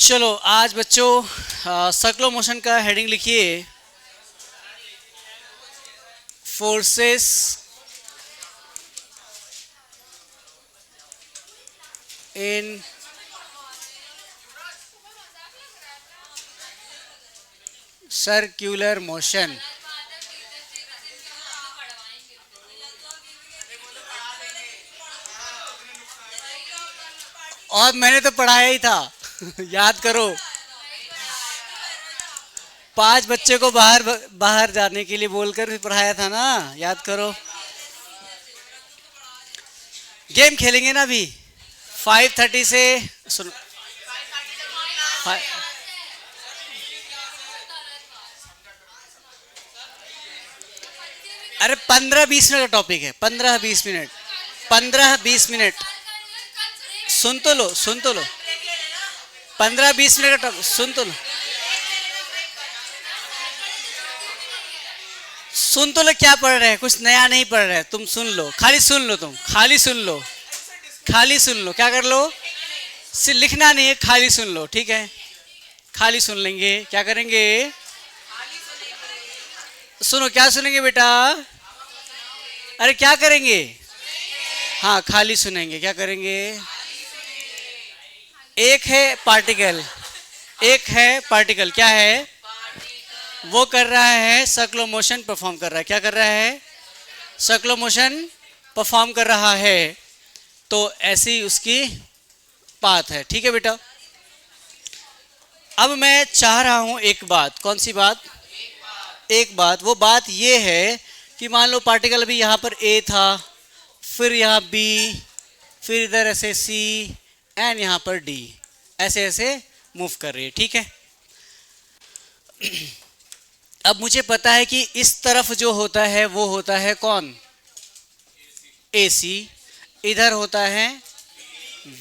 चलो आज बच्चों सर्कुलर मोशन का हेडिंग लिखिए फोर्सेस इन सर्कुलर मोशन। और मैंने तो पढ़ाया ही था याद करो। 5 बच्चे को बाहर बाहर जाने के लिए बोलकर भी पढ़ाया था ना, याद करो। गेम खेलेंगे ना अभी 5:30 से। सुनो अरे 15-20 मिनट का टॉपिक है। 15-20 मिनट 15-20 मिनट सुन तो लो 15-20 मिनट का टॉपिक सुन तो लो क्या पढ़ रहे हैं। कुछ नया नहीं पढ़ रहे हैं, तुम सुन लो, खाली सुन लो, तुम खाली सुन लो क्या कर लो, सिर्फ लिखना नहीं है, खाली सुन लो, ठीक है। खाली सुन लेंगे, क्या करेंगे, सुनो क्या सुनेंगे बेटा। अरे क्या करेंगे, हाँ खाली सुनेंगे, क्या करेंगे। एक है पार्टिकल, क्या है, वो कर रहा है सर्कुलर मोशन परफॉर्म कर रहा है। क्या कर रहा है, सर्कुलर मोशन परफॉर्म कर रहा है। तो ऐसी उसकी बात है, ठीक है बेटा। अब मैं चाह रहा हूं एक बात, कौन सी बात, एक बात, वो बात ये है कि मान लो पार्टिकल अभी यहाँ पर ए था, फिर यहाँ बी, फिर इधर ऐसे सी एंड यहाँ पर डी, ऐसे ऐसे मूव कर रही है, ठीक है। अब मुझे पता है कि इस तरफ जो होता है वो होता है कौन, AC, इधर होता है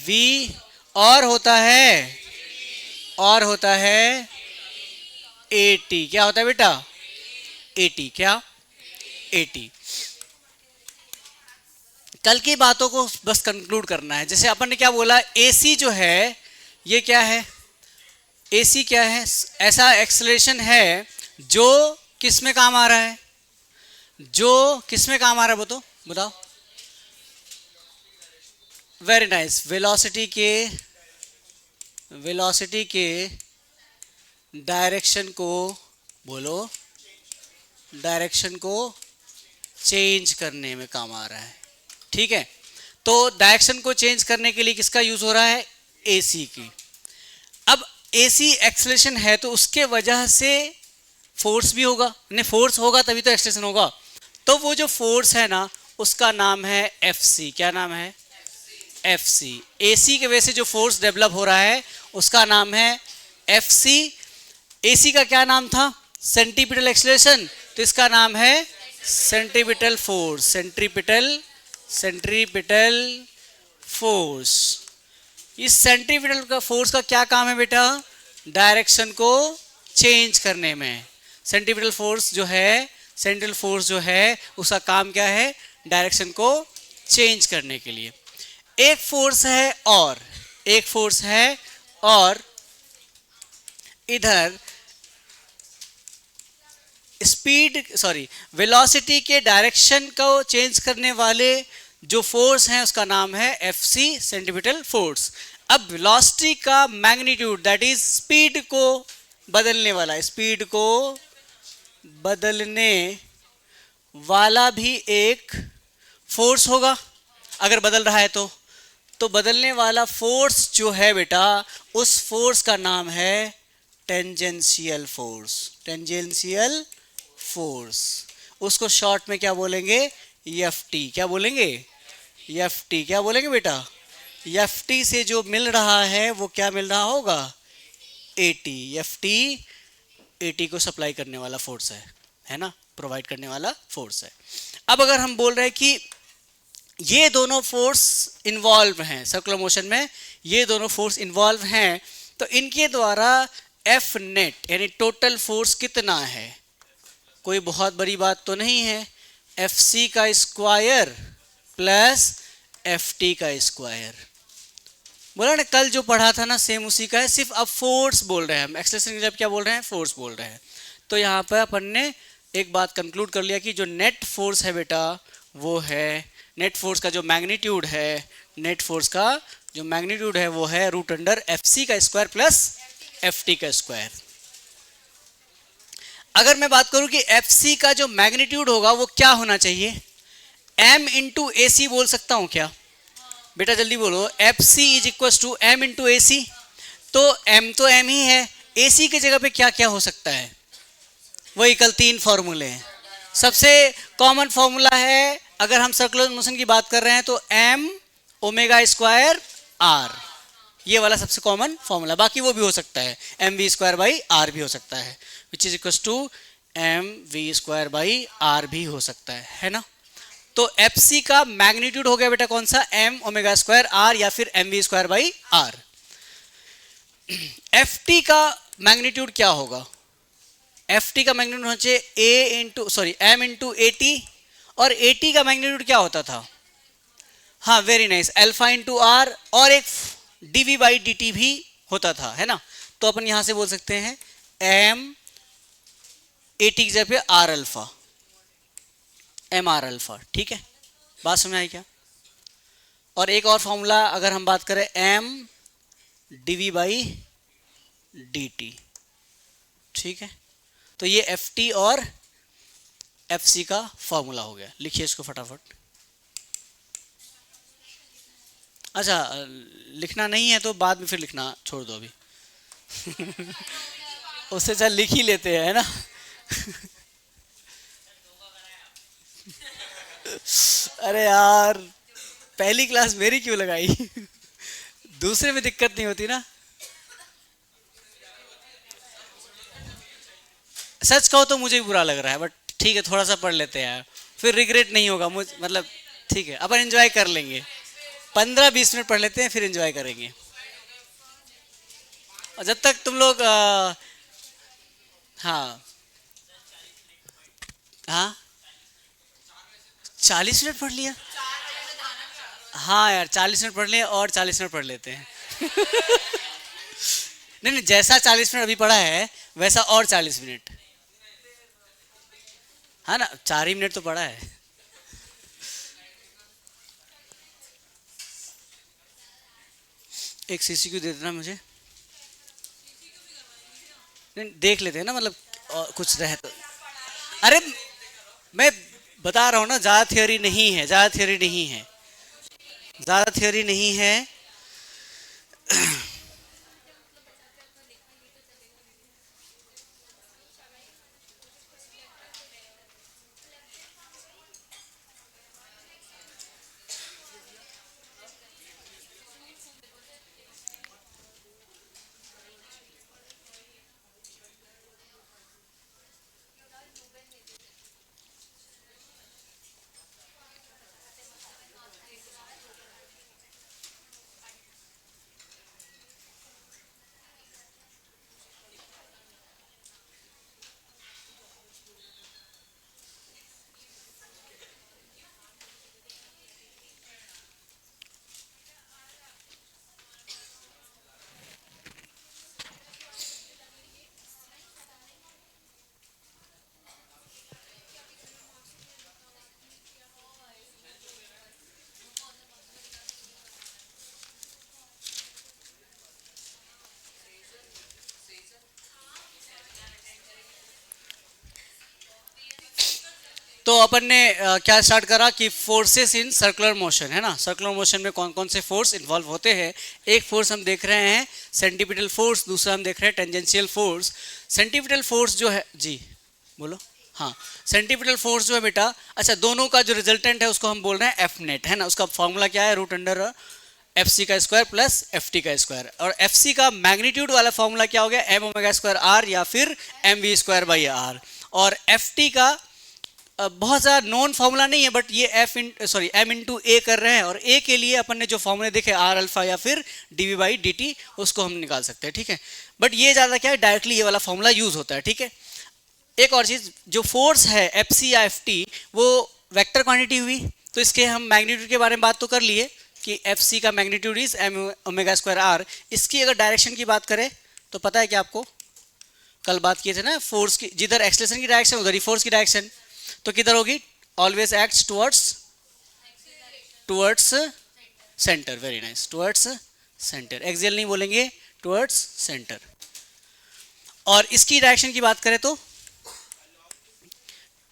V, और होता है AT। क्या होता है बेटा, AT, क्या AT। कल की बातों को बस कंक्लूड करना है। जैसे अपन ने क्या बोला, AC जो है ये क्या है, AC क्या है, ऐसा एक्सेलरेशन है जो किस में काम आ रहा है, बताओ। वेरी नाइस, वेलोसिटी के डायरेक्शन को बोलो, डायरेक्शन को चेंज करने में काम आ रहा है, ठीक है। तो डायरेक्शन को चेंज करने के लिए किसका यूज हो रहा है, AC की। अब AC एक्सेलरेशन है तो उसके वजह से फोर्स भी होगा, नहीं फोर्स होगा तभी तो एक्सेलरेशन होगा। तो वो जो फोर्स है ना उसका नाम है FC। क्या नाम है, FC। AC के वजह से जो फोर्स डेवलप हो रहा है उसका नाम है FC। AC का क्या नाम था, सेंट्रीपिटल एक्सेलरेशन, तो इसका नाम है सेंट्रीपिटल फोर्स, सेंट्रीपिटल फोर्स। इस सेंट्रीपिटल का फोर्स का क्या काम है बेटा, डायरेक्शन को चेंज करने में। सेंट्रीपिटल फोर्स जो है उसका काम क्या है, डायरेक्शन को चेंज करने के लिए। एक फोर्स है और इधर वेलोसिटी के डायरेक्शन को चेंज करने वाले जो फोर्स हैं उसका नाम है FC, सेंट्रीपिटल फोर्स। अब वेलोसिटी का मैग्नीट्यूड, दैट इज स्पीड को बदलने वाला भी एक फोर्स होगा। अगर बदल रहा है तो बदलने वाला फोर्स जो है बेटा, उस फोर्स का नाम है टेंजेंशियल फोर्स। उसको शॉर्ट में क्या बोलेंगे, FT। क्या बोलेंगे, FT। क्या बोलेंगे बेटा, FT से जो मिल रहा है वो क्या मिल रहा होगा, AT। FT AT को सप्लाई करने वाला फोर्स है ना, प्रोवाइड करने वाला फोर्स है। अब अगर हम बोल रहे हैं कि ये दोनों फोर्स इन्वॉल्व हैं सर्कुलर मोशन में, ये दोनों फोर्स इन्वॉल्व हैं, तो इनके द्वारा F नेट यानी टोटल फोर्स कितना है, कोई बहुत बड़ी बात तो नहीं है, FC का स्क्वायर प्लस FT का स्क्वायर। बोला ना कल जो पढ़ा था ना सेम उसी का है, सिर्फ अब फोर्स बोल रहे हैं हम, एक्सेलरेशन की जब क्या बोल रहे हैं, फोर्स बोल रहे हैं। तो यहाँ पर अपन ने एक बात कंक्लूड कर लिया कि जो नेट फोर्स है बेटा वो है, नेट फोर्स का जो मैग्नीट्यूड है, नेट फोर्स का जो मैग्नीट्यूड है वो है रूट अंडर एफ सी का स्क्वायर प्लस एफ टी का स्क्वायर। अगर मैं बात करूं कि एफ सी का जो मैग्नीट्यूड होगा वो क्या होना चाहिए, m इंटू ए सी बोल सकता हूं क्या बेटा, जल्दी बोलो, F C is equal to M into A C. तो m तो m ही है, ए सी की जगह पे क्या क्या हो सकता है, वही कल 3 फॉर्मूले हैं। सबसे कॉमन फॉर्मूला है अगर हम सर्कुलर मोशन की बात कर रहे हैं तो m ओमेगा स्क्वायर r, ये वाला सबसे कॉमन फॉर्मूला। बाकी वो भी हो सकता है M V square by R भी हो सकता है, which is equal to M V square by R भी हो सकता है ना। तो एफ सी का मैग्नीट्यूड हो गया बेटा कौन सा, एम ओमेगा स्क्वायर आर या फिर M V square by R. F T का मैग्नीट्यूड क्या होगा, एफ टी का मैग्नीट्यूड होना चाहिए A into sorry M into A T, और ए टी का मैग्नीट्यूड क्या होता था, हाँ very nice, alpha into R, और एक डीवी बाई डी टी भी होता था, है ना। तो अपन यहां से बोल सकते हैं एम ए टी की जगह पे R alpha, M R alpha, ठीक है, बात समझ आई क्या। और एक और फॉर्मूला अगर हम बात करें M DV by D T, ठीक है। तो ये एफ टी और एफ सी का फॉर्मूला हो गया, लिखिए इसको फटाफट। अच्छा लिखना नहीं है तो बाद में फिर लिखना छोड़ दो अभी उससे अच्छा लिख ही लेते हैं, है ना अरे यार पहली क्लास मेरी क्यों लगाई दूसरे में दिक्कत नहीं होती ना। सच कहो तो मुझे भी बुरा लग रहा है, बट ठीक है थोड़ा सा पढ़ लेते हैं, फिर रिग्रेट नहीं होगा मुझ मतलब, ठीक है अपन एंजॉय कर लेंगे, 15-20 मिनट पढ़ लेते हैं फिर एंजॉय करेंगे। और जब तक तुम लोग हाँ हाँ 40 मिनट पढ़ लिया, हाँ यार 40 मिनट पढ़ लिए और 40 मिनट पढ़ लेते हैं नहीं नहीं, जैसा 40 मिनट अभी पढ़ा है वैसा और 40 मिनट, हाँ ना, 4 ही मिनट तो पढ़ा है। एक सीसीक्यू दे देना मुझे, नहीं देख लेते हैं ना, मतलब कुछ रहे तो। अरे मैं बता रहा हूँ ना, ज़्यादा थियोरी नहीं है, ज़्यादा थियोरी नहीं है, ज़्यादा थियोरी नहीं है तो अपन ने क्या स्टार्ट करा कि फोर्सेस इन सर्कुलर मोशन, है ना, सर्कुलर मोशन में कौन कौन से फोर्स इन्वॉल्व होते हैं। एक फोर्स हम देख रहे हैं सेंटीपिटल फोर्स, दूसरा हम देख रहे हैं टेंजेंशियल फोर्स। सेंटीपिटल फोर्स जो है, जी बोलो, हाँ सेंटीपिटल फोर्स जो है बेटा, अच्छा दोनों का जो रिजल्टेंट है उसको हम बोल रहे हैं एफ नेट, है ना, उसका फॉर्मूला क्या है, रूट अंडर एफ सी का स्क्वायर प्लस एफ टी का स्क्वायर, और एफ सी का मैग्नीट्यूड वाला फॉर्मूला क्या हो गया, एम ओमेगा स्क्वायर आर या फिर M V square by R, और एफ टी का बहुत ज़्यादा नॉन फार्मूला नहीं है, बट ये एम इंटू ए कर रहे हैं, और ए के लिए अपन ने जो फॉर्मूले देखे आर अल्फा या फिर D V by D T, उसको हम निकाल सकते हैं, ठीक है। बट ये ज़्यादा क्या है, डायरेक्टली ये वाला फॉर्मूला यूज़ होता है, ठीक है। एक और चीज़, जो फोर्स है एफ सी या एफ टी वो वेक्टर क्वांटिटी हुई, तो इसके हम मैग्नीट्यूड के बारे में बात तो कर लिए, कि एफ सी का magnitude is M omega square R. इसकी अगर डायरेक्शन की बात करें तो पता है कि आपको कल बात किए थे ना, फोर्स की जिधर एक्सलेशन की डायरेक्शन उधर ही फोर्स की डायरेक्शन, तो किधर होगी, always acts towards centre. Very nice, towards centre, axial नहीं बोलेंगे, टुवर्ड्स सेंटर। और इसकी डायरेक्शन की बात करें तो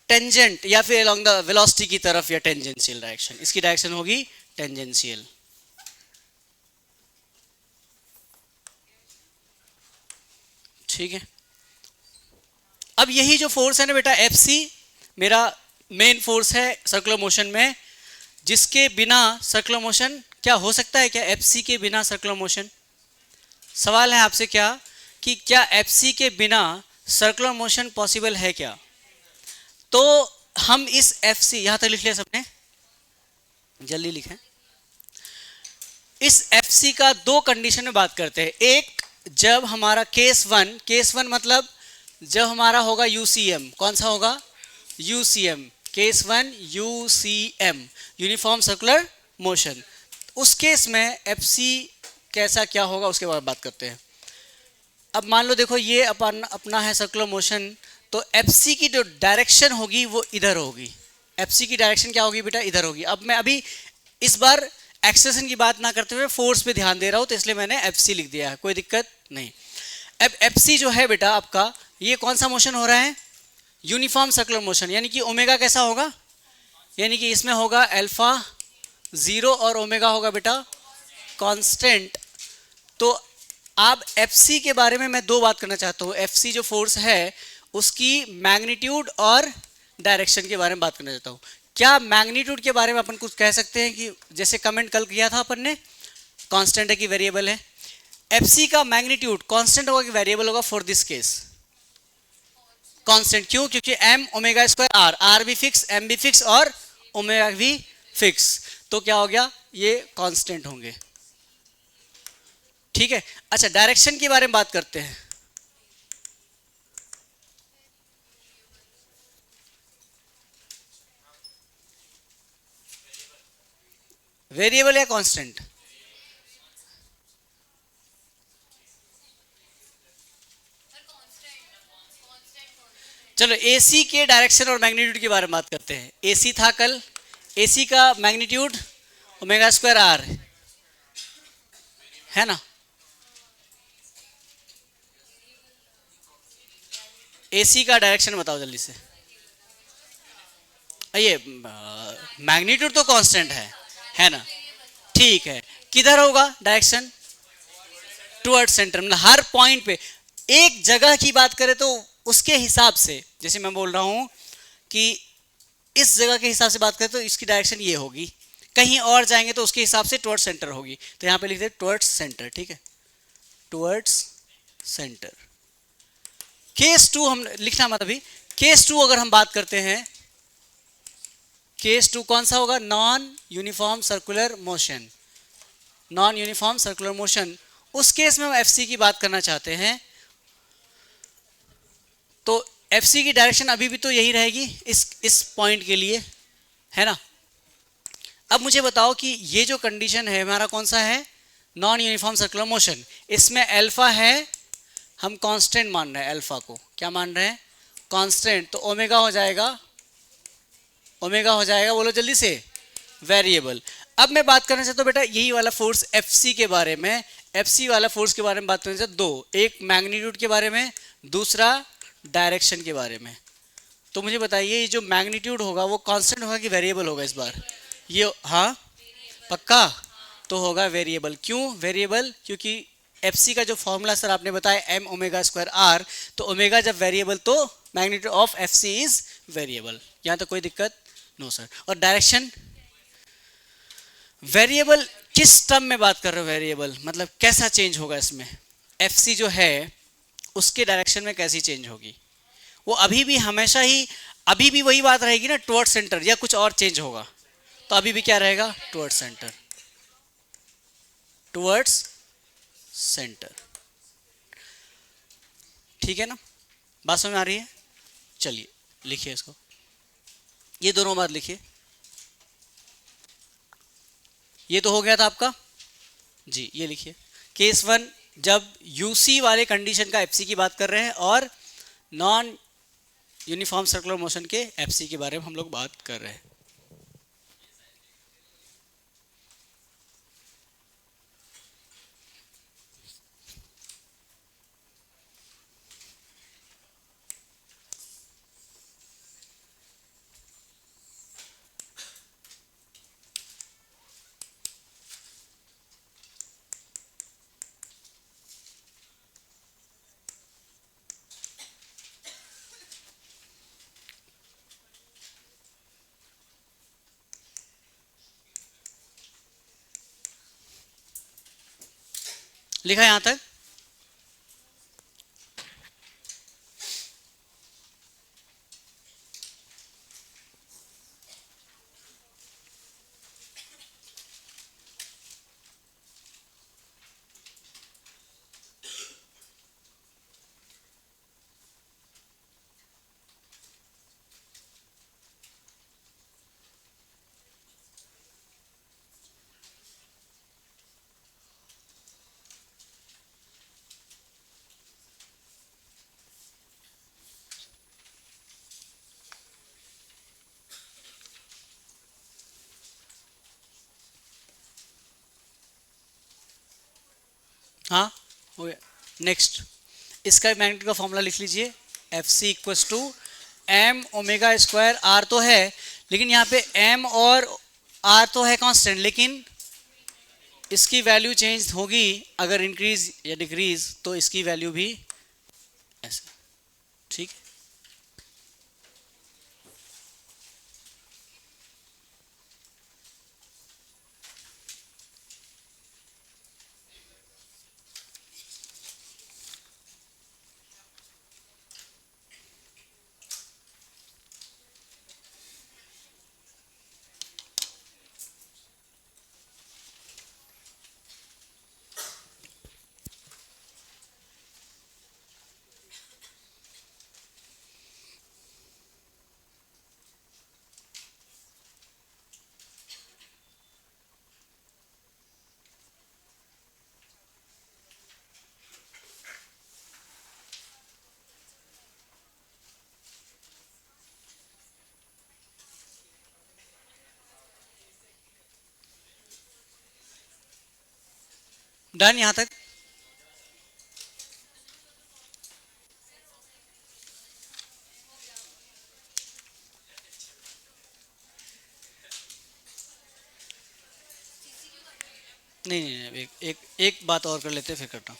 टेंजेंट या फिर अलोंग द वेलोसिटी की तरफ, या टेंजेंशियल डायरेक्शन, इसकी डायरेक्शन होगी टेंजेंशियल। ठीक है, अब यही जो फोर्स है ना बेटा एफ सी, मेरा मेन फोर्स है सर्कुलर मोशन में, जिसके बिना सर्कुलर मोशन क्या हो सकता है क्या, एफ सी के बिना सर्कुलर मोशन। सवाल है आपसे क्या कि क्या एफ सी के बिना सर्कुलर मोशन पॉसिबल है क्या। तो हम इस एफ सी, यहां तक लिख लिया सबने, जल्दी लिखें। इस एफ सी का दो कंडीशन में बात करते हैं। एक, जब हमारा केस वन मतलब जब हमारा होगा यूसीएम, कौन सा होगा, UCM, case one UCM, uniform circular motion. उस केस में एफ सी कैसा क्या होगा उसके बारे में बात करते हैं। अब मान लो देखो ये अपना है सर्कुलर मोशन, तो एफ सी की जो डायरेक्शन होगी वो इधर होगी। एफ सी की डायरेक्शन क्या होगी बेटा, इधर होगी। अब मैं अभी इस बार एक्सेलेरेशन की बात ना करते हुए फोर्स पे ध्यान दे रहा हूं, तो इसलिए मैंने एफ सी लिख दिया है, कोई दिक्कत नहीं। अब एफ सी जो है बेटा आपका, ये कौन सा मोशन हो रहा है, यूनिफॉर्म सर्कुलर मोशन, यानी कि ओमेगा कैसा होगा, यानी कि इसमें होगा अल्फा 0 और ओमेगा होगा बेटा कांस्टेंट। तो अब एफ सी के बारे में मैं दो बात करना चाहता हूँ। एफ सी जो फोर्स है उसकी मैग्नीट्यूड और डायरेक्शन के बारे में बात करना चाहता हूँ। क्या मैग्नीट्यूड के बारे में अपन कुछ कह सकते हैं कि जैसे कमेंट कल किया था अपन ने, कांस्टेंट है कि वेरिएबल है। एफ सी का मैग्नीट्यूड कांस्टेंट होगा कि वेरिएबल होगा फॉर दिस केस, कांस्टेंट। क्यों, क्योंकि M omega square R, R भी फिक्स, एम भी फिक्स और ओमेगा भी फिक्स, तो क्या हो गया, ये कांस्टेंट होंगे। ठीक है, अच्छा डायरेक्शन के बारे में बात करते हैं। वेरिएबल या कांस्टेंट, चलो एसी के डायरेक्शन और मैग्नीट्यूड के बारे में बात करते हैं। एसी था कल, एसी का मैग्नीट्यूड ओमेगा स्क्वायर आर है ना, एसी का डायरेक्शन बताओ जल्दी से। ये मैग्नीट्यूड तो कांस्टेंट है ना, ठीक है। किधर होगा डायरेक्शन, टुवर्ड सेंटर, मतलब हर पॉइंट पे। एक जगह की बात करें तो उसके हिसाब से, जैसे मैं बोल रहा हूं कि इस जगह के हिसाब से बात करें तो इसकी डायरेक्शन ये होगी, कहीं और जाएंगे तो उसके हिसाब से टुवर्ड्स सेंटर होगी। तो यहां पे लिख दे टुवर्ड्स सेंटर, ठीक है, टुवर्ड्स सेंटर। केस टू हम लिखना मत अभी, केस टू अगर हम बात करते हैं, केस टू कौन सा होगा, non uniform circular motion, non uniform circular motion. उस केस में हम एफ सी की बात करना चाहते हैं, तो एफ सी की डायरेक्शन अभी भी तो यही रहेगी इस पॉइंट के लिए, है ना। अब मुझे बताओ कि ये जो कंडीशन है हमारा कौन सा है, नॉन यूनिफॉर्म सर्कुलर मोशन, इसमें अल्फा है, हम कांस्टेंट मान रहे हैं, अल्फा को क्या मान रहे हैं, कांस्टेंट। तो ओमेगा हो जाएगा, ओमेगा हो जाएगा, बोलो जल्दी से, वेरिएबल। अब मैं बात करना चाहता हूँ बेटा यही वाला फोर्स एफ सी के बारे में, एफ सी वाला फोर्स के बारे में बात करना चाहता हूँ। दो, एक मैग्नीट्यूड के बारे में, दूसरा डायरेक्शन के बारे में। तो मुझे बताइए ये जो मैग्नीट्यूड होगा वो कांस्टेंट होगा कि वेरिएबल होगा इस बार, ये हाँ पक्का, तो होगा वेरिएबल। क्यों वेरिएबल, क्योंकि एफ सी का जो फॉर्मूला सर आपने बताया एम ओमेगा स्क्वायर आर, तो ओमेगा जब वेरिएबल तो magnitude of F C is variable, यहाँ तो कोई दिक्कत नो सर। और डायरेक्शन, वेरिएबल किस टर्म में बात कर रहे हो, वेरिएबल मतलब कैसा चेंज होगा इसमें, एफ सी जो है उसके डायरेक्शन में कैसी चेंज होगी, वो अभी भी हमेशा ही अभी भी वही बात रहेगी ना, टुवर्ड्स सेंटर, या कुछ और चेंज होगा, तो अभी भी क्या रहेगा, टुवर्ड्स सेंटर, टुवर्ड्स सेंटर। ठीक है ना, बात समझ में आ रही है। चलिए लिखिए इसको, ये दोनों बात लिखिए। ये तो हो गया था आपका जी। ये लिखिए केस 1 जब यूसी वाले कंडीशन का एफसी की बात कर रहे हैं और नॉन यूनिफॉर्म सर्कुलर मोशन के एफसी के बारे में हम लोग बात कर रहे हैं। लिखा यहां तक? हाँ हो गया। नेक्स्ट इसका मैग्नीट्यूड का फॉर्मूला लिख लीजिए, F C equals to M omega square. R तो है लेकिन यहाँ पे एम और आर तो है कांस्टेंट, लेकिन इसकी वैल्यू चेंज होगी अगर इंक्रीज या डिक्रीज, तो इसकी वैल्यू भी ऐसे, ठीक है। डन यहां तक? नहीं नहीं नहीं, एक बात और कर लेते फिर करता हूँ।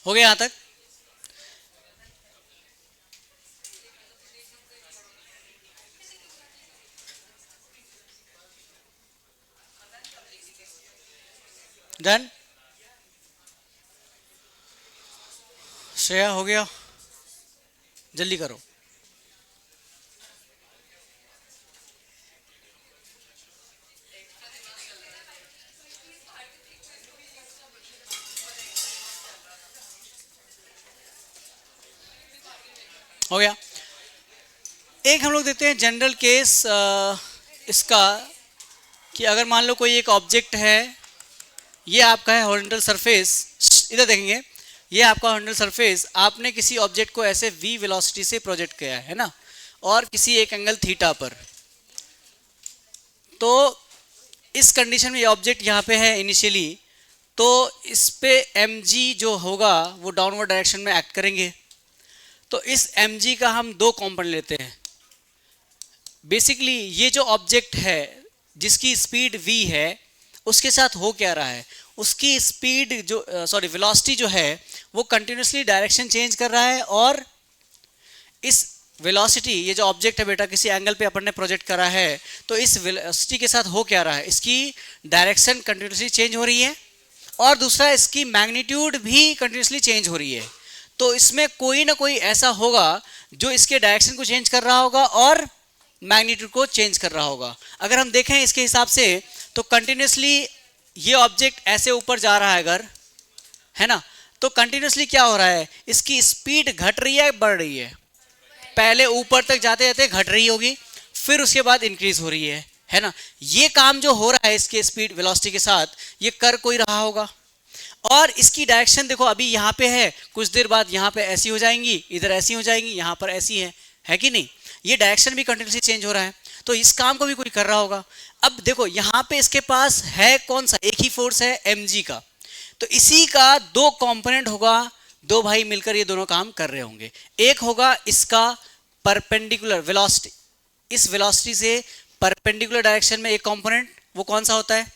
हो गया यहां तक? डन श्रेया, हो गया? जल्दी करो। हो गया। एक हम लोग देखते हैं जनरल केस इसका, कि अगर मान लो कोई एक ऑब्जेक्ट है, ये आपका है हॉरिजॉन्टल सरफेस, इधर देखेंगे, ये आपका हॉरिजॉन्टल सरफेस, आपने किसी ऑब्जेक्ट को ऐसे v वेलोसिटी से प्रोजेक्ट किया है ना, और किसी एक एंगल थीटा पर। तो इस कंडीशन में ये ऑब्जेक्ट यहाँ पे है इनिशियली, तो इस पे mg जो होगा वो डाउनवर्ड डायरेक्शन में एक्ट करेंगे। तो इस mg का हम दो कॉम्पोनेंट लेते हैं। बेसिकली ये जो ऑब्जेक्ट है जिसकी स्पीड v है, उसके साथ हो क्या रहा है, उसकी स्पीड जो वेलोसिटी जो है वो कंटिन्यूसली डायरेक्शन चेंज कर रहा है, और इस वेलोसिटी, ये जो ऑब्जेक्ट है बेटा किसी एंगल पे अपन ने प्रोजेक्ट करा है, तो इस वेलोसिटी के साथ हो क्या रहा है, इसकी डायरेक्शन कंटिन्यूसली चेंज हो रही है, और दूसरा इसकी मैग्नीट्यूड भी कंटिन्यूसली चेंज हो रही है। तो इसमें कोई ना कोई ऐसा होगा जो इसके डायरेक्शन को चेंज कर रहा होगा और मैग्नीट्यूड को चेंज कर रहा होगा। अगर हम देखें इसके हिसाब से, तो कंटिन्यूसली ये ऑब्जेक्ट ऐसे ऊपर जा रहा है अगर, है ना, तो कंटिन्यूसली क्या हो रहा है, इसकी स्पीड घट रही है बढ़ रही है, पहले ऊपर तक जाते जाते घट रही होगी, फिर उसके बाद इंक्रीज हो रही है ना। ये काम जो हो रहा है इसके स्पीड वेलोसिटी के साथ, ये कर कोई रहा होगा। और इसकी डायरेक्शन देखो अभी यहाँ पे है, कुछ देर बाद यहाँ पे ऐसी हो जाएंगी, इधर ऐसी हो जाएंगी, यहाँ पर ऐसी है कि नहीं। ये डायरेक्शन भी कंटिन्यूसली चेंज हो रहा है, तो इस काम को भी कोई कर रहा होगा। अब देखो यहाँ पे इसके पास है कौन सा, एक ही फोर्स है mg का, तो इसी का दो कंपोनेंट होगा, दो भाई मिलकर ये दोनों काम कर रहे होंगे। एक होगा इसका परपेंडिकुलर वेलोसिटी, इस वेलोसिटी से परपेंडिकुलर डायरेक्शन में एक कंपोनेंट, वो कौन सा होता है,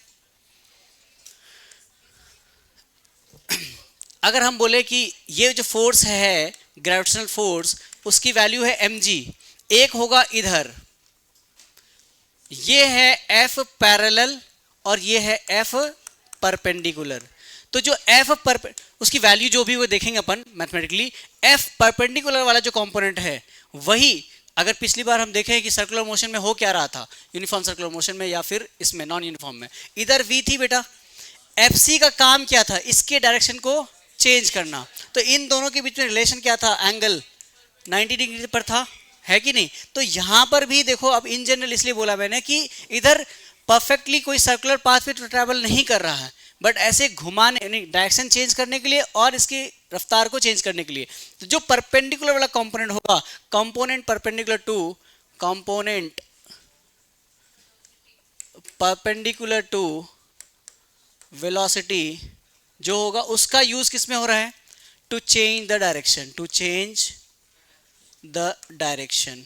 अगर हम बोले कि ये जो फोर्स है ग्रेविटेशनल फोर्स, उसकी वैल्यू है mg, एक होगा इधर, ये है f पैरेलल और ये है f परपेंडिकुलर। तो जो f उसकी वैल्यू जो भी वो देखेंगे अपन मैथमेटिकली, f परपेंडिकुलर वाला जो कंपोनेंट है वही, अगर पिछली बार हम देखें कि सर्कुलर मोशन में हो क्या रहा था, यूनिफॉर्म सर्कुलर मोशन में या फिर इसमें नॉन यूनिफॉर्म में, इधर v थी बेटा, fc का काम क्या था, इसके डायरेक्शन को चेंज करना। तो इन दोनों के बीच में रिलेशन क्या था, एंगल 90 डिग्री पर था, है कि नहीं। तो यहां पर भी देखो, अब इन जनरल इसलिए बोला मैंने कि इधर परफेक्टली कोई सर्कुलर पाथ पे ट्रैवल नहीं कर रहा है, बट ऐसे घुमाने डायरेक्शन चेंज करने के लिए और इसकी रफ्तार को चेंज करने के लिए। तो जो परपेंडिकुलर वाला कंपोनेंट होगा, कंपोनेंट परपेंडिकुलर टू वेलोसिटी जो होगा, उसका यूज किसमें हो रहा है, to change the direction, to change the direction.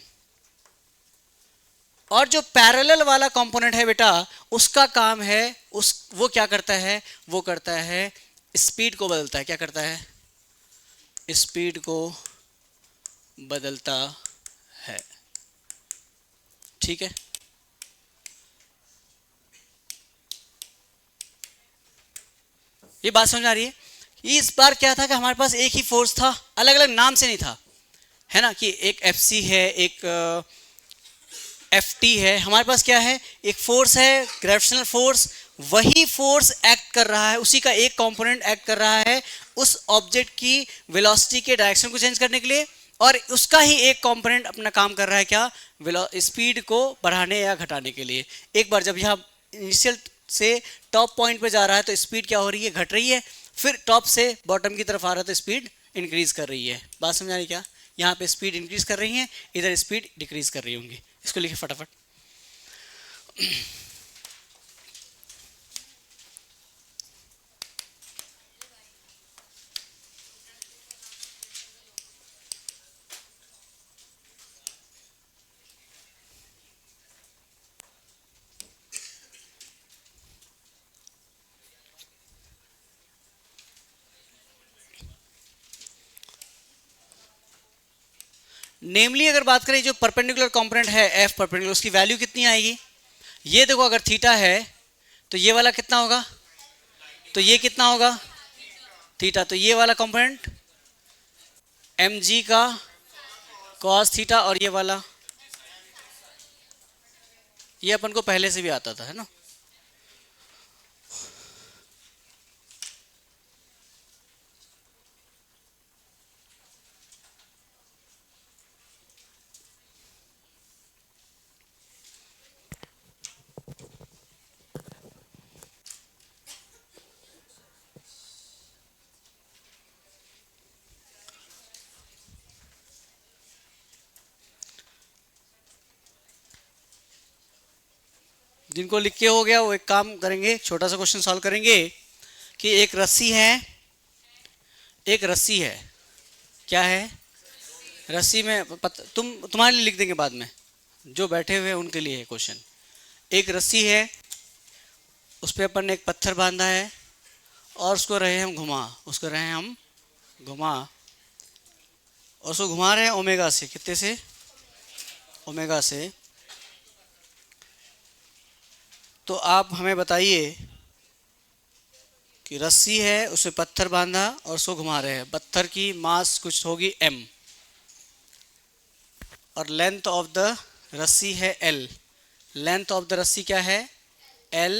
और जो पैरेलल वाला कंपोनेंट है बेटा, उसका काम है वो क्या करता है, वो करता है स्पीड को बदलता है, क्या करता है, स्पीड को बदलता है, ठीक है। ये बात समझ आ रही है। इस बार क्या था कि हमारे पास एक ही फोर्स था, अलग अलग नाम से नहीं था, है ना, कि एक FC है, एक FT है, हमारे पास क्या है, एक फोर्स है ग्रेविटेशनल फोर्स, वही फोर्स एक्ट कर रहा है, उसी का एक कंपोनेंट एक्ट कर रहा है उस ऑब्जेक्ट की वेलोसिटी के डायरेक्शन को चेंज करने के लिए, और उसका ही एक कंपोनेंट अपना काम कर रहा है क्या, स्पीड को बढ़ाने या घटाने के लिए। एक बार जब यहाँ इनिशियल से टॉप पॉइंट पे जा रहा है तो स्पीड क्या हो रही है, घट रही है, फिर टॉप से बॉटम की तरफ आ रहा है तो स्पीड इंक्रीज कर रही है। बात समझ आ रही क्या, यहाँ पे स्पीड इंक्रीज कर रही है, इधर स्पीड डिक्रीज कर रही होंगी। इसको लिखे फटाफट। नेमली अगर बात करें जो परपेंडिकुलर कंपोनेंट है एफ परपेंडिकुलर, उसकी वैल्यू कितनी आएगी, ये देखो अगर थीटा है तो ये वाला कितना होगा, तो ये कितना होगा थीटा, तो ये वाला कंपोनेंट mg का cos थीटा, और ये वाला, ये अपन को पहले से भी आता था, है ना। जिनको लिख के हो गया वो एक काम करेंगे, छोटा सा क्वेश्चन सॉल्व करेंगे कि एक रस्सी है, एक रस्सी है, क्या है, रस्सी में तुम्हारे लिए लिख देंगे बाद में, जो बैठे हुए हैं उनके लिए है क्वेश्चन। एक रस्सी है, उस पर अपन ने एक पत्थर बांधा है और उसको रहे हम घुमा, उसको रहे हम घुमा, और उसको घुमा रहे हैं ओमेगा से, कितने से, ओमेगा से। तो आप हमें बताइए कि रस्सी है, उसमें पत्थर बांधा और उसको घुमा रहे हैं, पत्थर की मास कुछ होगी m, और लेंथ ऑफ द रस्सी है l, लेंथ ऑफ द रस्सी क्या है l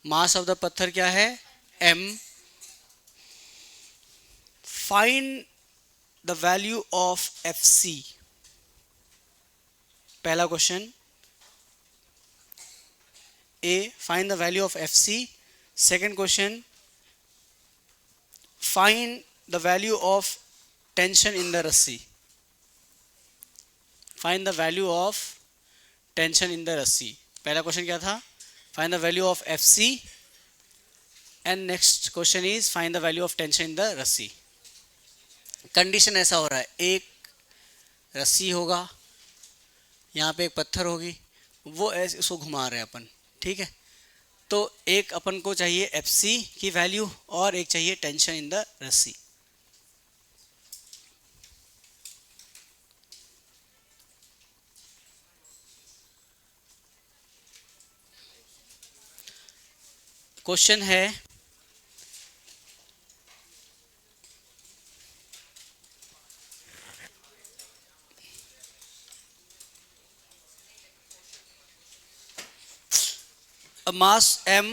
मास ऑफ द पत्थर क्या है, m। Find the value of Fc। पहला question A, find the value of Fc। Second question, find the value of tension in the रस्सी। Find the value of tension in the रस्सी। पहला question क्या था, find the value of Fc and next question is find the value of tension in the रस्सी। Condition ऐसा हो रहा है, एक रस्सी होगा, यहाँ पे एक पत्थर होगी, वो ऐसे इसको घुमा रहे हैं अपन, ठीक है। तो एक अपन को चाहिए Fc की वैल्यू और एक चाहिए टेंशन इन द रस्सी। क्वेश्चन है a mass m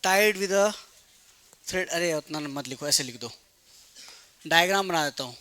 tied with a thread। अरे उतना मत लिखो, ऐसे लिख दो, डायग्राम बना देता हूँ।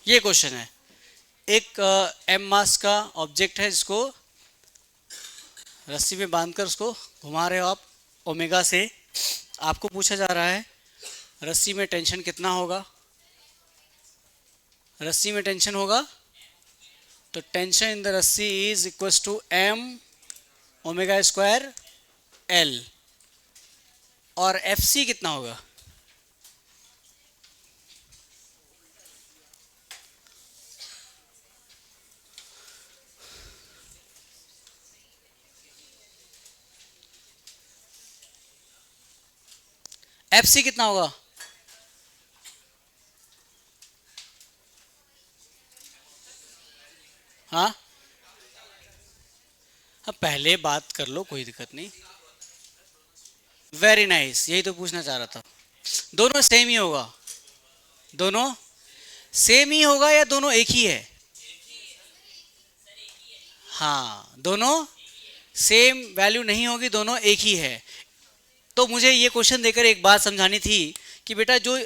ये क्वेश्चन है, एक m मास का ऑब्जेक्ट है जिसको रस्सी में बांधकर उसको घुमा रहे हो आप ओमेगा से। आपको पूछा जा रहा है रस्सी में टेंशन कितना होगा, रस्सी में टेंशन होगा तो टेंशन इन द रस्सी is equal to m omega square l, और Fc कितना होगा, Fc कितना होगा, हाँ अब पहले बात कर लो, कोई दिक्कत नहीं। वेरी नाइस, यही तो पूछना चाह रहा था। दोनों सेम ही होगा, दोनों सेम ही होगा या दोनों एक ही है, हाँ दोनों सेम वैल्यू नहीं होगी, दोनों एक ही है। तो मुझे ये क्वेश्चन देकर एक बात समझानी थी कि बेटा जो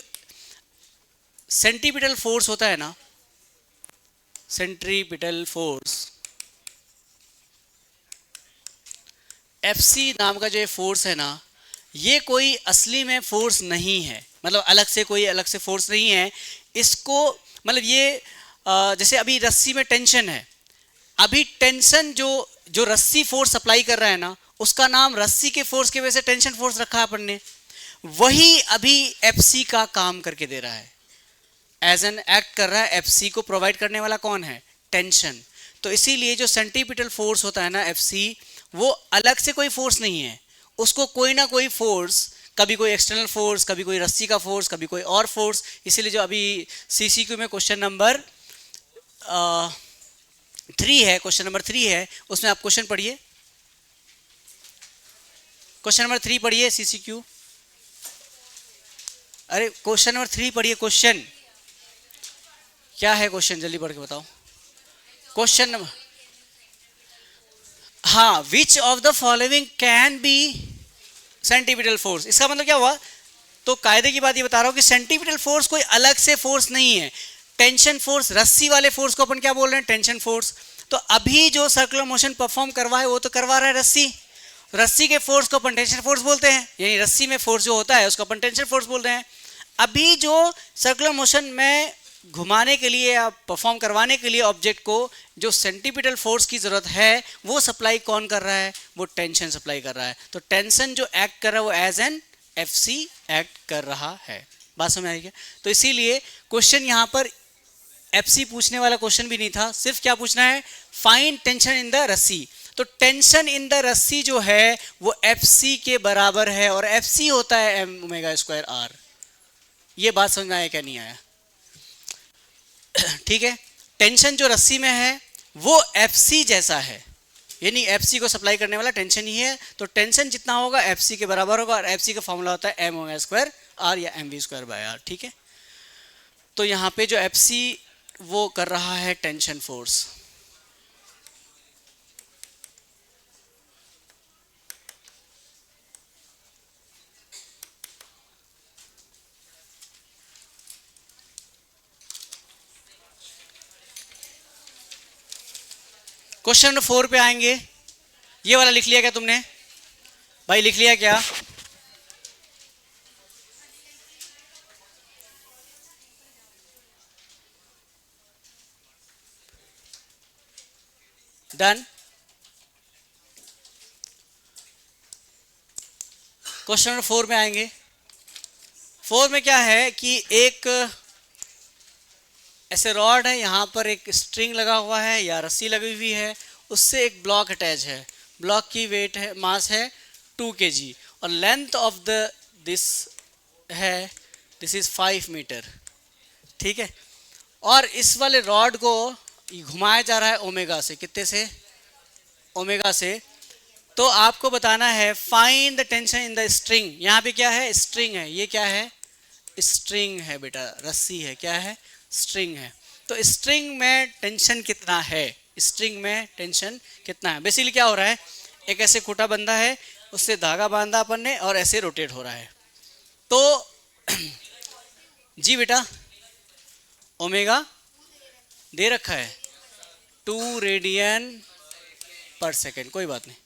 सेंट्रीपिटल फोर्स होता है ना, सेंट्रीपिटल फोर्स Fc नाम का जो फोर्स है ना, ये कोई असली में फोर्स नहीं है, मतलब अलग से कोई अलग से फोर्स नहीं है। इसको मतलब ये जैसे अभी रस्सी में टेंशन है, अभी टेंशन जो रस्सी फोर्स अप्लाई कर रहा है ना, उसका नाम रस्सी के फोर्स की वजह से टेंशन फोर्स रखा है अपन ने, वही अभी Fc का काम करके दे रहा है, एज एन एक्ट कर रहा है। Fc को प्रोवाइड करने वाला कौन है, टेंशन। तो इसीलिए जो सेंट्रीपिटल फोर्स होता है ना Fc, वो अलग से कोई फोर्स नहीं है, उसको कोई ना कोई फोर्स, कभी कोई एक्सटर्नल फोर्स, कभी कोई रस्सी का फोर्स, कभी कोई और फोर्स। इसीलिए जो अभी CCQ में क्वेश्चन नंबर 3 है, क्वेश्चन नंबर 3 है, उसमें आप क्वेश्चन पढ़िए, क्वेश्चन नंबर 3 पढ़िए CCQ। अरे क्वेश्चन नंबर 3 पढ़िए, क्वेश्चन क्या है, क्वेश्चन जल्दी पढ़ के बताओ। क्वेश्चन नंबर, हाँ, which of the following can be centripetal force. इसका मतलब क्या हुआ, तो कायदे की बात ये बता रहा हूं कि सेंट्रीपिटल फोर्स कोई अलग से फोर्स नहीं है। टेंशन फोर्स, रस्सी वाले फोर्स को अपन क्या बोल रहे हैं, टेंशन फोर्स। तो अभी जो सर्कुलर मोशन परफॉर्म करवा है वो तो करवा रहा है रस्सी, रस्सी के फोर्स को अपन टेंशन फोर्स बोलते हैं, यानी रस्सी में फोर्स जो होता है उसको अपन टेंशन फोर्स बोलते हैं। अभी जो सर्कुलर मोशन में घुमाने के लिए या परफॉर्म करवाने के लिए ऑब्जेक्ट को जो सेंटीपिटल फोर्स की जरूरत है वो सप्लाई कौन कर रहा है, वो टेंशन सप्लाई कर रहा है। तो टेंशन जो एक्ट कर रहा है वो एज एन एफसी एक्ट कर रहा है। बात समझ आई क्या? तो इसीलिए क्वेश्चन यहाँ पर एफसी पूछने वाला क्वेश्चन भी नहीं था, सिर्फ क्या पूछना है, फाइंड टेंशन इन द रस्सी। तो टेंशन इन द रस्सी जो है वो एफसी के बराबर है, और एफसी होता है एम ओमेगा स्क्वायर आर। ये बात समझ में आया क्या, नहीं आया? ठीक है, टेंशन जो रस्सी में है वो एफसी जैसा है, यानी एफसी को सप्लाई करने वाला टेंशन ही है। तो टेंशन जितना होगा एफसी के बराबर होगा, और एफसी का फॉर्मूला होता है एम ओमेगा स्क्वायर आर या M V square by R. ठीक है, तो यहाँ पे जो एफसी वो कर रहा है टेंशन फोर्स। क्वेश्चन नंबर 4 पे आएंगे। ये वाला लिख लिया क्या तुमने भाई, लिख लिया क्या? डन। क्वेश्चन नंबर 4 में आएंगे। 4 में क्या है कि एक ऐसे रॉड है, यहाँ पर एक स्ट्रिंग लगा हुआ है या रस्सी लगी हुई है, उससे एक ब्लॉक अटैच है। ब्लॉक की वेट है, मास है 2 kg, और लेंथ ऑफ द दिस है, दिस इज 5 मीटर। ठीक है, और इस वाले रॉड को घुमाया जा रहा है ओमेगा से। कितने से? ओमेगा से। तो आपको बताना है find the tension in the string. यहाँ पे क्या है, स्ट्रिंग है। ये क्या है, स्ट्रिंग है बेटा, रस्सी है। क्या है, स्ट्रिंग है। तो स्ट्रिंग में टेंशन कितना है, स्ट्रिंग में टेंशन कितना है? बेसिकली क्या हो रहा है, एक ऐसे खूंटा बंधा है, उससे धागा बांधा अपन ने, और ऐसे रोटेट हो रहा है। तो जी बेटा, ओमेगा दे रखा है 2 रेडियन पर सेकेंड, कोई बात नहीं।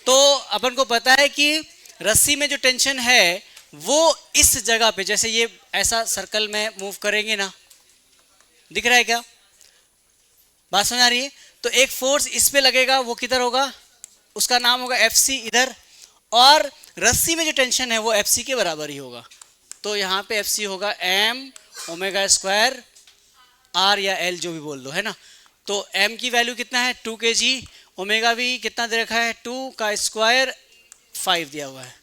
तो अपन को पता है कि रस्सी में जो टेंशन है वो इस जगह पे, जैसे ये ऐसा सर्कल में मूव करेंगे ना, दिख रहा है क्या? बात समझ आ रही है? तो एक फोर्स इस पे लगेगा, वो किधर होगा, उसका नाम होगा एफसी इधर, और रस्सी में जो टेंशन है वो एफसी के बराबर ही होगा। तो यहाँ पे एफसी होगा एम ओमेगा स्क्वायर आर या एल, जो भी बोल दो, है ना। तो एम की वैल्यू कितना है 2 kg, ओमेगा भी कितना दे रखा है 2 का स्क्वायर 5 दिया हुआ है।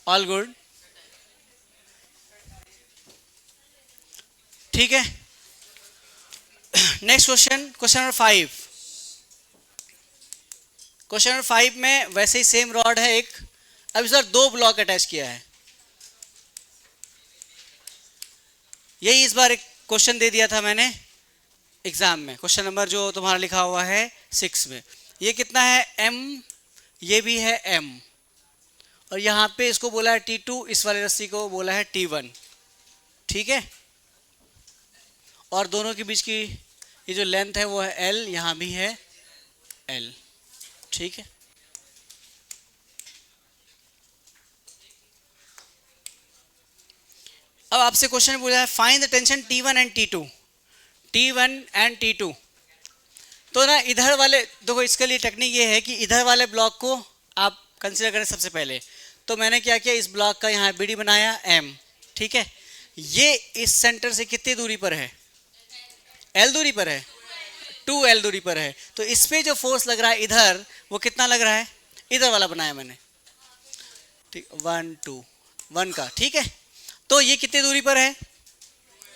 ऑल गुड, ठीक है। Next question, question number 5। Question number 5 में वैसे ही सेम रॉड है एक, अब इस बार 2 ब्लॉक अटैच किया है। यही इस बार एक क्वेश्चन दे दिया था मैंने एग्जाम में, क्वेश्चन नंबर जो तुम्हारा लिखा हुआ है 6 में। ये कितना है m, ये भी है m, और यहाँ पे इसको बोला है T2, इस वाले रस्सी को बोला है T1। ठीक है, और दोनों के बीच की ये जो लेंथ है वो है L, यहाँ भी है L। ठीक है, अब आपसे क्वेश्चन बोला है find the tension T1 and T2, T1 and T2। तो ना इधर वाले देखो, इसके लिए टेक्निक ये है कि इधर वाले ब्लॉक को आप कंसीडर करें सबसे पहले। तो मैंने क्या किया, इस ब्लॉक का यहाँ BD बनाया M। ठीक है, ये इस सेंटर से कितनी दूरी पर है, L दूरी पर है, 2L दूरी पर है। तो इस पे जो फोर्स लग रहा है इधर, वो कितना लग रहा है, इधर वाला बनाया मैंने, ठीक, 1 2 1 का। ठीक है, तो ये कितनी दूरी पर है,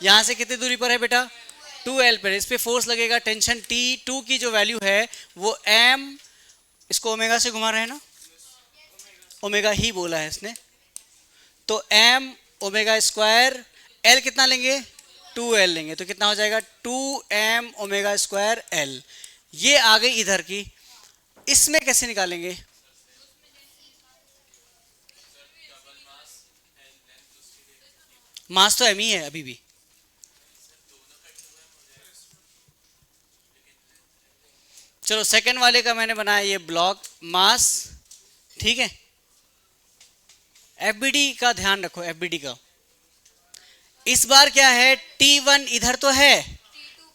यहाँ से कितनी दूरी पर है बेटा, 2L पर। इस पे फोर्स लगेगा, टेंशन T2 की जो वैल्यू है वो M, इसको ओमेगा से घुमा रहे हैं ना, ओमेगा ही बोला है इसने, तो M ओमेगा स्क्वायर, L कितना लेंगे, 2L लेंगे, तो कितना हो जाएगा 2M ओमेगा स्क्वायर L। ये आ गई इधर की, इसमें कैसे निकालेंगे, मास तो M ही है अभी भी। चलो सेकंड वाले का मैंने बनाया ये ब्लॉक मास, ठीक है। एफबीडी का ध्यान रखो, एफबीडी का इस बार क्या है, T1 इधर तो है,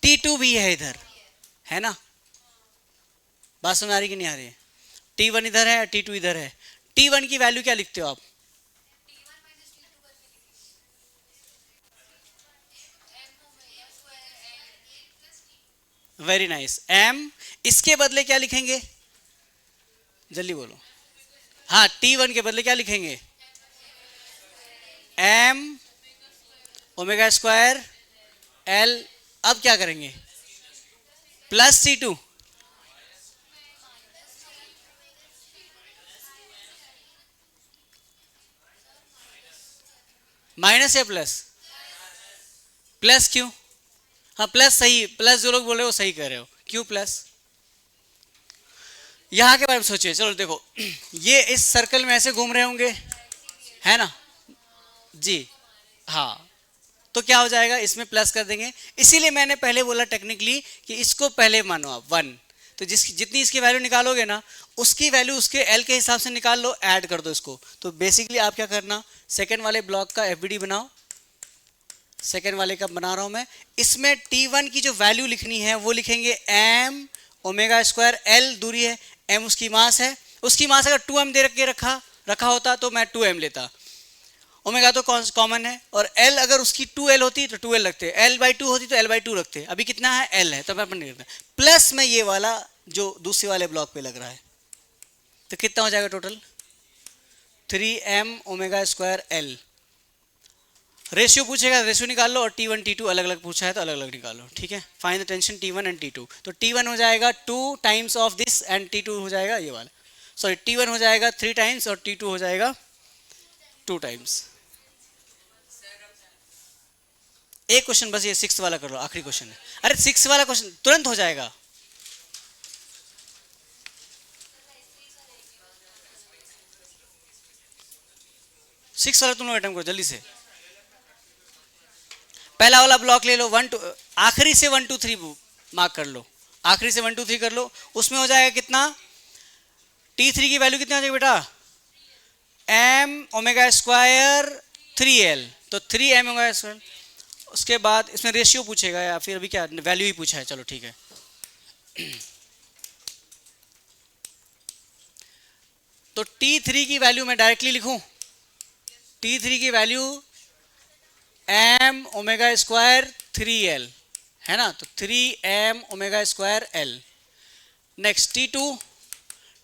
T2 भी है इधर, है ना। बात सुन आ रही कि नहीं आ रही है? T1 इधर है, T2 इधर है। T1 की वैल्यू क्या लिखते हो आप? Very nice, m। इसके बदले क्या लिखेंगे, जल्दी बोलो। हाँ, T1 के बदले क्या लिखेंगे, m ओमेगा स्क्वायर l। अब क्या करेंगे, प्लस T2, माइनस या प्लस, प्लस क्यों? हाँ प्लस सही, प्लस जो लोग बोल रहे हो सही कह रहे हो, क्यों प्लस? यहाँ के बारे में सोचिए। चलो देखो, ये इस सर्कल में ऐसे घूम रहे होंगे, है ना जी, हाँ। तो क्या हो जाएगा, इसमें प्लस कर देंगे। इसीलिए मैंने पहले बोला टेक्निकली कि इसको पहले मानो आप 1। तो जितनी इसकी वैल्यू निकालोगे ना, उसकी वैल्यू उसके एल के हिसाब से निकाल लो, ऐड कर दो इसको। तो बेसिकली आप क्या करना, सेकेंड वाले ब्लॉक का एफबीडी बनाओ। सेकेंड वाले का बना रहा हूं मैं। इसमें T1 की जो वैल्यू लिखनी है वो लिखेंगे m ओमेगा स्क्वायर l, दूरी है, m उसकी मास है। उसकी मास अगर 2m दे के रखा होता तो मैं 2m लेता। ओमेगा तो कॉमन है, और l अगर उसकी 2l होती तो 2l रखते, l/2 होती तो l/2 रखते। अभी कितना है, l है, तो मैं अपन नहीं करता। प्लस में ये वाला जो दूसरे वाले ब्लॉक पे लग रहा है, तो कितना हो जाएगा total, 3m omega square l। Ratio पूछेगा, रेशियो निकाल लो, और T1 T2 अलग अलग पूछा है तो अलग अलग निकालो, ठीक है। Find the tension T1 and T2। तो T1 हो जाएगा 2 times of this, and T2 हो जाएगा ये वाला, सॉरी T1 हो जाएगा 3 टाइम्स और T2 हो जाएगा 2 टाइम्स। एक क्वेश्चन बस, ये 6 वाला कर लो, आखिरी क्वेश्चन है। अरे 6 वाला क्वेश्चन तुरंत हो जाएगा। सिक्स वाला तुम लोग अटेम्प्ट करो जल्दी से। पहला वाला ब्लॉक ले लो, 1 2, आखिरी से 1 2 3 मार्क कर लो, आखिरी से 1 2 3 कर लो। उसमें हो जाएगा कितना, T3 की वैल्यू कितना हो जाएगी बेटा, m ओमेगा स्क्वायर 3l, तो 3m ओमेगा स्क्वायर। उसके बाद इसमें रेशियो पूछेगा या फिर अभी क्या वैल्यू ही पूछा है, चलो ठीक है। तो T3 की वैल्यू मैं डायरेक्टली लिखूं, T3 की value m omega square 3l है ना, तो 3m omega square l। Next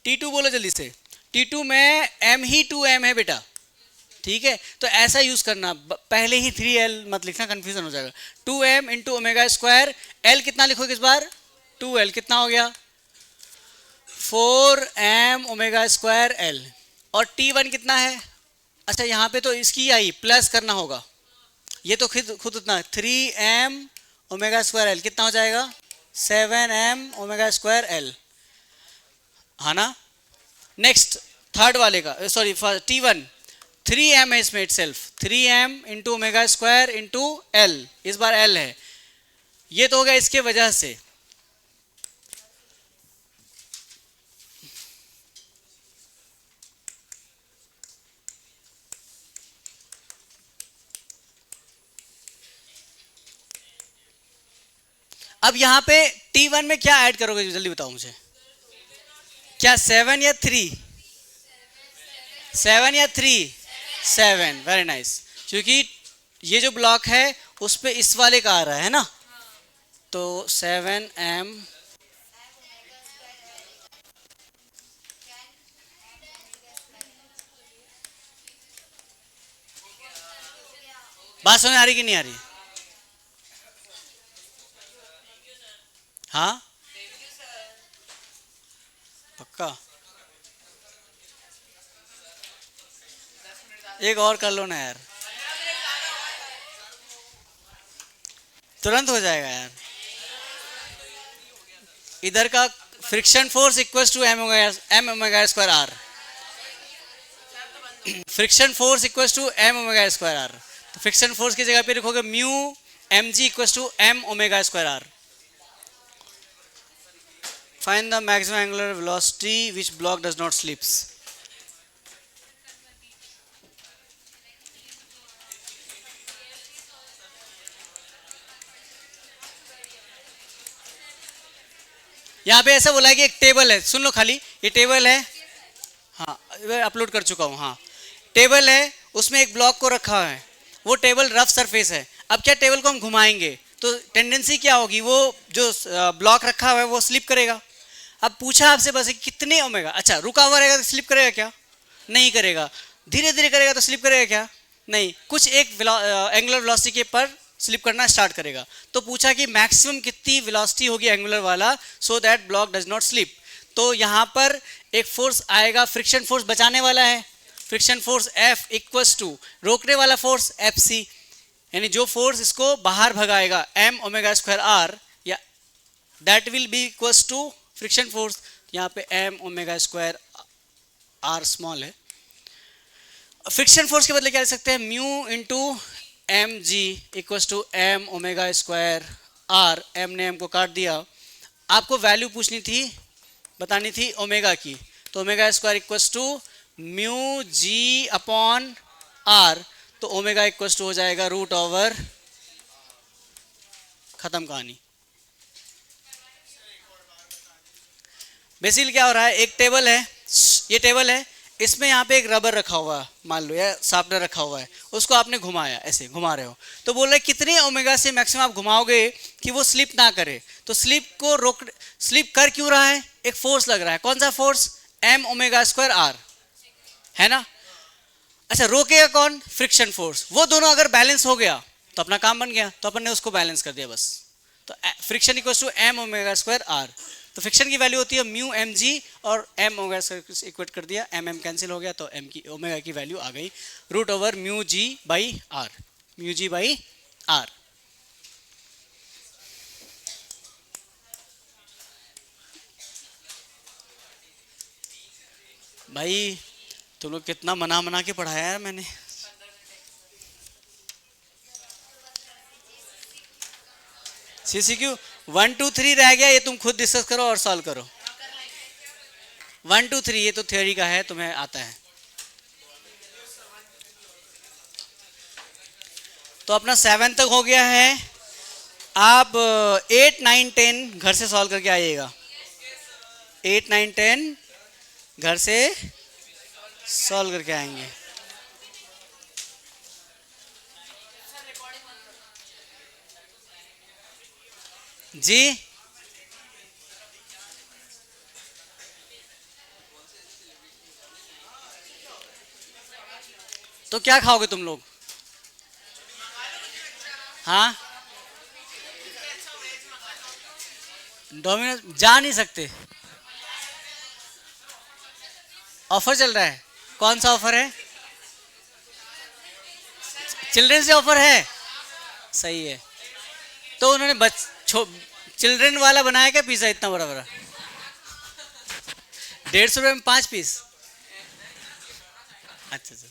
T2 बोलो जल्दी से। T2 में m ही 2m है बेटा, ठीक है। तो ऐसा यूज करना, पहले ही 3l मत लिखना, कंफ्यूजन हो जाएगा। 2m into omega square l, कितना लिखोगे इस बार, 2l, कितना हो गया 4m ओमेगा स्क्वायर l। और T1 कितना है, अच्छा यहाँ पे तो इसकी आई प्लस करना होगा, ये तो खुद उतना 3m ओमेगा स्क्वायर l, कितना हो जाएगा 7m ओमेगा स्क्वायर l, है ना। नेक्स्ट थर्ड वाले का, सॉरी T1 3m है इसमें itself, 3m into omega square into l, इस बार l है, ये तो हो गया इसके वजह से। अब यहां पे T1 में क्या ऐड करोगे जल्दी बताओ मुझे, क्या 7 या 3, 7 या 3, 7, वेरी नाइस। क्योंकि ये जो ब्लॉक है उस पे इस वाले का आ रहा है ना, तो 7m बात समझ आ रही कि नहीं आ रही, हाँ पक्का, एक और कर लो ना यार, तुरंत हो जाएगा यार। इधर का friction force equals to m omega square r, friction force equals to m omega square r। तो फ्रिक्शन फोर्स की जगह पे लिखोगे mu mg equals to m omega square r। Find the maximum angular velocity which block does not slips. यहाँ पे ऐसा बोला है कि एक टेबल है, सुन लो खाली, ये टेबल है, हाँ अपलोड कर चुका हूँ, हाँ टेबल है, उसमें एक ब्लॉक को रखा है, वो टेबल रफ सरफेस है। अब क्या टेबल को हम घुमाएंगे तो टेंडेंसी क्या होगी, वो जो ब्लॉक रखा हुआ है वो स्लिप करेगा। अब पूछा आपसे बस कितने ओमेगा, अच्छा रुका हुआ रहेगा तो स्लिप करेगा क्या, नहीं करेगा, धीरे धीरे करेगा तो स्लिप करेगा क्या, नहीं, कुछ एक एंगुलर वेलोसिटी के पर स्लिप करना स्टार्ट करेगा। तो पूछा कि मैक्सिमम कितनी वेलोसिटी होगी एंगुलर वाला so that block does not slip. तो यहाँ पर एक फोर्स आएगा, फ्रिक्शन फोर्स बचाने वाला है, friction force F equals to रोकने वाला फोर्स FC, यानी जो फोर्स इसको बाहर भगाएगा m ओमेगा स्क्वायर r, या that will be equals to friction force, यहाँ पे m omega square r small है। फ्रिक्शन फोर्स के बदले क्या लिख सकते हैं, mu into M G equals to M omega square R, M ने एम को काट दिया। आपको वैल्यू पूछनी थी, बतानी थी ओमेगा की, तो omega square equals to mu G upon R, तो ओमेगा इक्वल्स टू हो जाएगा रूट ओवर, खत्म कहानी। बेसिकली क्या हो रहा है, एक टेबल है, ये टेबल है, इसमें यहाँ पे एक रबर रखा हुआ है मान लो, या शार्पनर रखा हुआ है, उसको आपने घुमाया, ऐसे घुमा रहे हो, तो बोल रहे कितने ओमेगा से मैक्सिमम आप घुमाओगे कि वो स्लिप ना करे। तो स्लिप को रोक, स्लिप कर क्यों रहा है, एक फोर्स लग रहा है, कौन सा force, m omega square R, है ना। अच्छा रोकेगा कौन, फ्रिक्शन फोर्स, वो दोनों अगर बैलेंस हो गया तो अपना काम बन गया, तो अपन ने उसको बैलेंस कर दिया बस। तो friction equals to m omega square R, तो फ्रिक्शन की वैल्यू होती है म्यू एम जी और m ओमेगा स्क्वायर इक्वेट कर दिया, m कैंसिल हो गया, तो m की ओमेगा की वैल्यू आ गई root over mu G by R, mu G by R. भाई तुम लोग कितना मना मना के पढ़ाया है मैंने। CCQ 1 2 3 रह गया, ये तुम खुद डिस्कस करो और सॉल्व करो। 1 2 3 ये तो थ्योरी का है, तुम्हें आता है। तो अपना 7 तक हो गया है, आप 8 9 10 घर से सॉल्व करके आइएगा, 8 9 10 घर से सॉल्व करके आएंगे। जी तो क्या खाओगे तुम लोग, हाँ डोमिनोज जा नहीं सकते, ऑफर चल रहा है, कौन सा ऑफर है, चिल्ड्रंस डे ऑफर है, सही है। तो उन्होंने चिल्ड्रन वाला बनाया क्या पिज्जा इतना बड़ा बड़ा, 150 रुपये में 5 पीस, अच्छा अच्छा।